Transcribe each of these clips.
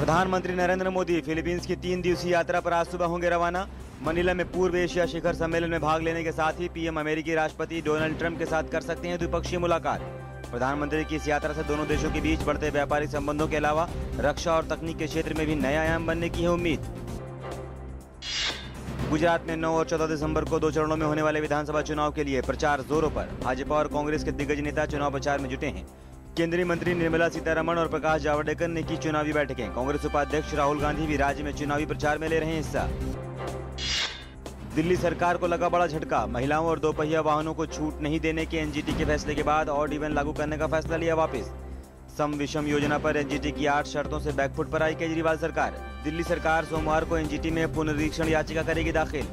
प्रधानमंत्री नरेंद्र मोदी फिलीपींस की 3 दिवसीय यात्रा पर आज सुबह होंगे रवाना। मनीला में पूर्व एशिया शिखर सम्मेलन में भाग लेने के साथ ही पीएम अमेरिकी राष्ट्रपति डोनाल्ड ट्रंप के साथ कर सकते हैं द्विपक्षीय मुलाकात। प्रधानमंत्री की इस यात्रा से दोनों देशों के बीच बढ़ते व्यापारिक संबंधों के अलावा रक्षा और तकनीक के क्षेत्र में भी नए आयाम बनने की है उम्मीद। गुजरात में 9 और 14 दिसंबर को 2 चरणों में होने वाले विधानसभा चुनाव के लिए प्रचार जोरों पर। भाजपा और कांग्रेस के दिग्गज नेता चुनाव प्रचार में जुटे हैं। केंद्रीय मंत्री निर्मला सीतारमण और प्रकाश जावड़ेकर ने की चुनावी बैठकें। कांग्रेस उपाध्यक्ष राहुल गांधी भी राज्य में चुनावी प्रचार में ले रहे हैं हिस्सा। दिल्ली सरकार को लगा बड़ा झटका। महिलाओं और दोपहिया वाहनों को छूट नहीं देने के एनजीटी के फैसले के बाद ऑड इवन लागू करने का फैसला लिया वापस। सम विषम योजना पर एनजीटी की 8 शर्तों से बैकफुट पर आई केजरीवाल सरकार। दिल्ली सरकार सोमवार को एनजीटी में पुनरीक्षण याचिका करेगी दाखिल।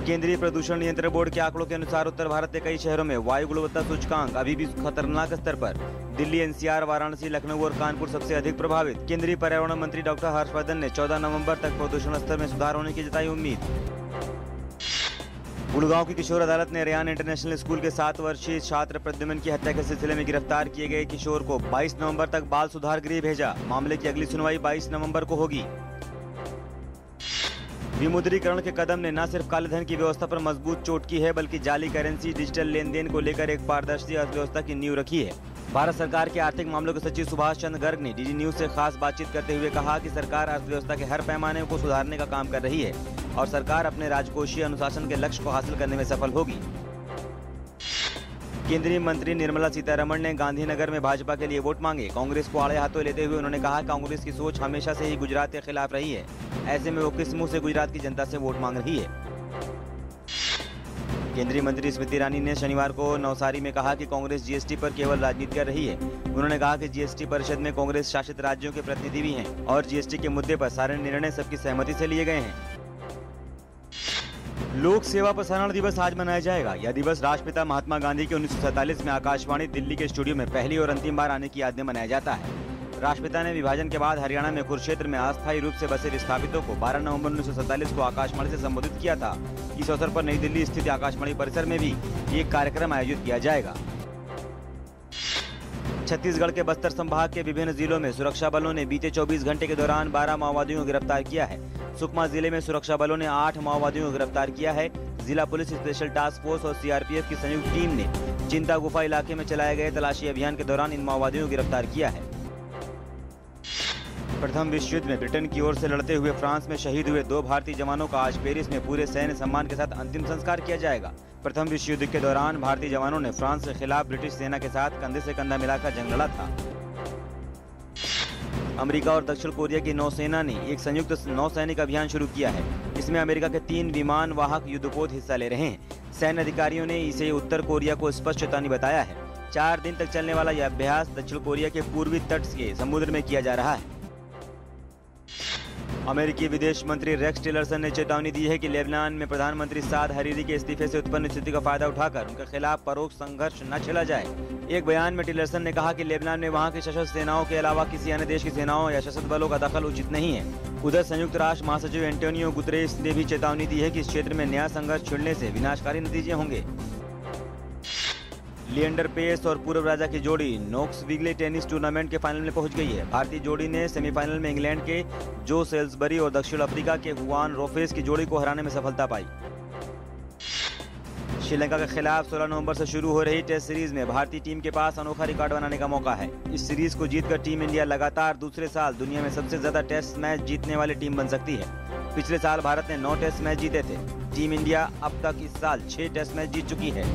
केंद्रीय प्रदूषण नियंत्रण बोर्ड के आंकड़ों के अनुसार उत्तर भारत के कई शहरों में वायु गुणवत्ता सूचकांक अभी भी खतरनाक स्तर पर। दिल्ली, एनसीआर, वाराणसी, लखनऊ और कानपुर सबसे अधिक प्रभावित। केंद्रीय पर्यावरण मंत्री डॉक्टर हर्षवर्धन ने 14 नवंबर तक प्रदूषण स्तर में सुधार होने की जताई उम्मीद। गुड़गांव की किशोर अदालत ने रेयान इंटरनेशनल स्कूल के 7 वर्षीय छात्र प्रद्युमन की हत्या के सिलसिले में गिरफ्तार किए गए किशोर को 22 नवंबर तक बाल सुधार गृह भेजा। मामले की अगली सुनवाई 22 नवंबर को होगी। विमुद्रीकरण के कदम ने न सिर्फ कालेधन की व्यवस्था पर मजबूत चोट की है, बल्कि जाली करेंसी, डिजिटल लेन देन को लेकर एक पारदर्शी अर्थव्यवस्था की नींव रखी है। भारत सरकार के आर्थिक मामलों के सचिव सुभाष चंद्र गर्ग ने डीडी न्यूज से खास बातचीत करते हुए कहा कि सरकार अर्थव्यवस्था के हर पैमाने को सुधारने का काम कर रही है और सरकार अपने राजकोषीय अनुशासन के लक्ष्य को हासिल करने में सफल होगी। केंद्रीय मंत्री निर्मला सीतारमण ने गांधीनगर में भाजपा के लिए वोट मांगे। कांग्रेस को आड़े हाथों लेते हुए उन्होंने कहा कांग्रेस की सोच हमेशा से ही गुजरात के खिलाफ रही है। ऐसे में वो किस मुंह से गुजरात की जनता से वोट मांग रही है। केंद्रीय मंत्री स्मृति ईरानी ने शनिवार को नवसारी में कहा कि कांग्रेस जीएसटी पर केवल राजनीति कर रही है। उन्होंने कहा कि जीएसटी परिषद में कांग्रेस शासित राज्यों के प्रतिनिधि भी हैं और जीएसटी के मुद्दे पर सारे निर्णय सबकी सहमति से लिए गए हैं। लोक सेवा प्रसारण दिवस आज मनाया जाएगा। यह दिवस राष्ट्रपिता महात्मा गांधी के 1947 में आकाशवाणी दिल्ली के स्टूडियो में पहली और अंतिम बार आने की याद में मनाया जाता है। राष्ट्रपिता ने विभाजन के बाद हरियाणा में कुरुक्षेत्र में अस्थायी रूप से बसे विस्थापितों को 12 नवंबर 1947 को आकाशवाणी से संबोधित किया था। इस अवसर पर नई दिल्ली स्थित आकाशवाणी परिसर में भी एक कार्यक्रम आयोजित किया जाएगा। छत्तीसगढ़ के बस्तर संभाग के विभिन्न जिलों में सुरक्षा बलों ने बीते 24 घंटे के दौरान 12 माओवादियों को गिरफ्तार किया है। सुकमा जिले में सुरक्षा बलों ने 8 माओवादियों को गिरफ्तार किया है। जिला पुलिस स्पेशल टास्क फोर्स और सीआरपीएफ की संयुक्त टीम ने चिंता गुफा इलाके में चलाए गए तलाशी अभियान के दौरान इन माओवादियों को गिरफ्तार किया है। प्रथम विश्व युद्ध में ब्रिटेन की ओर से लड़ते हुए फ्रांस में शहीद हुए 2 भारतीय जवानों का आज पेरिस में पूरे सैन्य सम्मान के साथ अंतिम संस्कार किया जाएगा। प्रथम विश्व युद्ध के दौरान भारतीय जवानों ने फ्रांस के खिलाफ ब्रिटिश सेना के साथ कंधे से कंधा मिलाकर जंग लड़ा था। अमेरिका और दक्षिण कोरिया की नौसेना ने एक संयुक्त नौसैनिक अभियान शुरू किया है। इसमें अमेरिका के 3 विमान वाहक युद्धपोत हिस्सा ले रहे हैं। सैन्य अधिकारियों ने इसे उत्तर कोरिया को स्पष्ट चेतावनी बताया है। 4 दिन तक चलने वाला यह अभ्यास दक्षिण कोरिया के पूर्वी तट के समुद्र में किया जा रहा है। अमेरिकी विदेश मंत्री रेक्स टिलरसन ने चेतावनी दी है कि लेबनान में प्रधानमंत्री साद हरीरी के इस्तीफे से उत्पन्न स्थिति का फायदा उठाकर उनके खिलाफ परोक्ष संघर्ष न छेड़ा जाए। एक बयान में टिलरसन ने कहा कि लेबनान में वहां की सशस्त्र सेनाओं के अलावा किसी अन्य देश की सेनाओं या सशस्त्र बलों का दखल उचित नहीं है। उधर संयुक्त राष्ट्र महासचिव एंटोनियो गुतरेस ने भी चेतावनी दी है कि इस क्षेत्र में नया संघर्ष छिड़ने से विनाशकारी नतीजे होंगे। लिएंडर पेस और पूर्व राजा की जोड़ी नोक्सविले टेनिस टूर्नामेंट के फाइनल में पहुंच गई है। भारतीय जोड़ी ने सेमीफाइनल में इंग्लैंड के जो सेल्सबरी और दक्षिण अफ्रीका के हुआन रोफेस की जोड़ी को हराने में सफलता पाई। श्रीलंका के खिलाफ 16 नवंबर से शुरू हो रही टेस्ट सीरीज में भारतीय टीम के पास अनोखा रिकॉर्ड बनाने का मौका है। इस सीरीज को जीतकर टीम इंडिया लगातार दूसरे साल दुनिया में सबसे ज्यादा टेस्ट मैच जीतने वाली टीम बन सकती है। पिछले साल भारत ने 9 टेस्ट मैच जीते थे। टीम इंडिया अब तक इस साल 6 टेस्ट मैच जीत चुकी है।